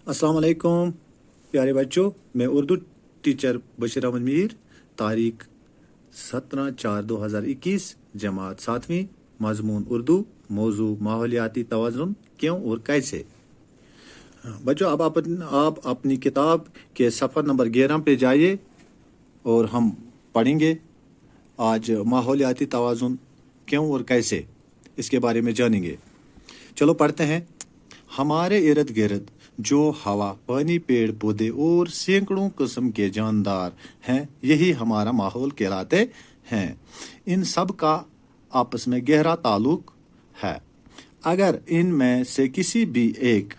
अस्सलाम वालेकुम प्यारे बच्चों, मैं उर्दू टीचर बशीर अहमद मीर। तारीख 17/4/2021, जमात 7वीं, मजमून उर्दू, मौजू माहौलियाती तवाज़ुन क्यों और कैसे। बच्चों, अब आप अपनी किताब के सफ़र नंबर 11 पे जाइए और हम पढ़ेंगे आज माहौलियाती तवाज़ुन क्यों और कैसे, इसके बारे में जानेंगे। चलो पढ़ते हैं। हमारे इर्द गिर्द जो हवा, पानी, पेड़ पौधे और सैकड़ों किस्म के जानदार हैं, यही हमारा माहौल कहलाते हैं। इन सब का आपस में गहरा ताल्लुक है। अगर इनमें से किसी भी एक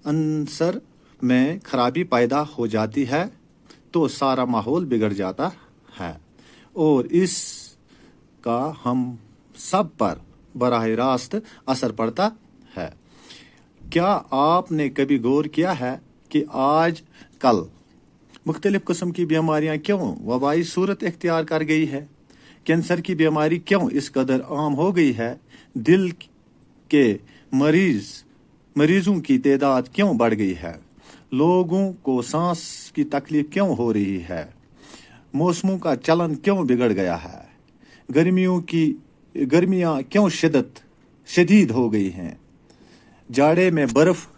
अंसर में खराबी पैदा हो जाती है तो सारा माहौल बिगड़ जाता है और इसका हम सब पर बराह रास्त असर पड़ता है। क्या आपने कभी गौर किया है कि आज कल मुख्तलिफ किस्म की बीमारियां क्यों वबाई सूरत इख्तियार कर गई है? कैंसर की बीमारी क्यों इस कदर आम हो गई है? दिल के मरीजों की तादाद क्यों बढ़ गई है? लोगों को सांस की तकलीफ क्यों हो रही है? मौसमों का चलन क्यों बिगड़ गया है? गर्मियां क्यों शदीद हो गई हैं? जाड़े में बर्फ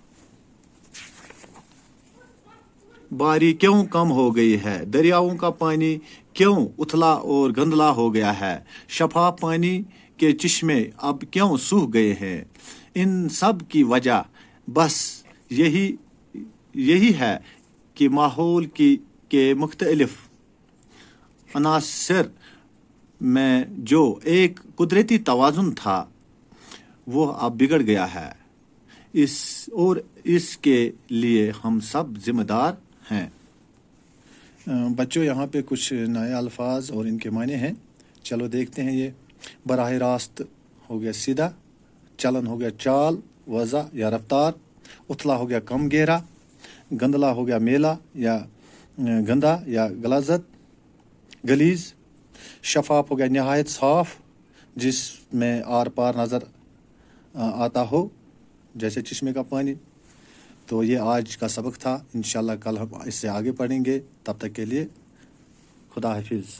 बारी क्यों कम हो गई है? दरियाओं का पानी क्यों उथला और गंदला हो गया है? शफाफ पानी के चश्मे अब क्यों सूख गए हैं? इन सब की वजह बस यही है कि माहौल के मुख्तलिफ अनासर में जो एक कुदरती तवाज़ुन था वो अब बिगड़ गया है। इसके लिए हम सब जिम्मेदार हैं। बच्चों, यहाँ पे कुछ नए अल्फाज और इनके माने हैं। चलो देखते हैं। ये बराह रास्त हो गया सीधा, चलन हो गया चाल, वज़ा या रफ्तार, उथला हो गया कम गहरा, गंदला हो गया मेला या गंदा या गलीज, शफाफ हो गया नहायत साफ जिसमें आर पार नज़र आता हो, जैसे चश्मे का पानी। तो ये आज का सबक था। इंशाल्लाह कल हम इससे आगे पढ़ेंगे। तब तक के लिए खुदा हाफिज़।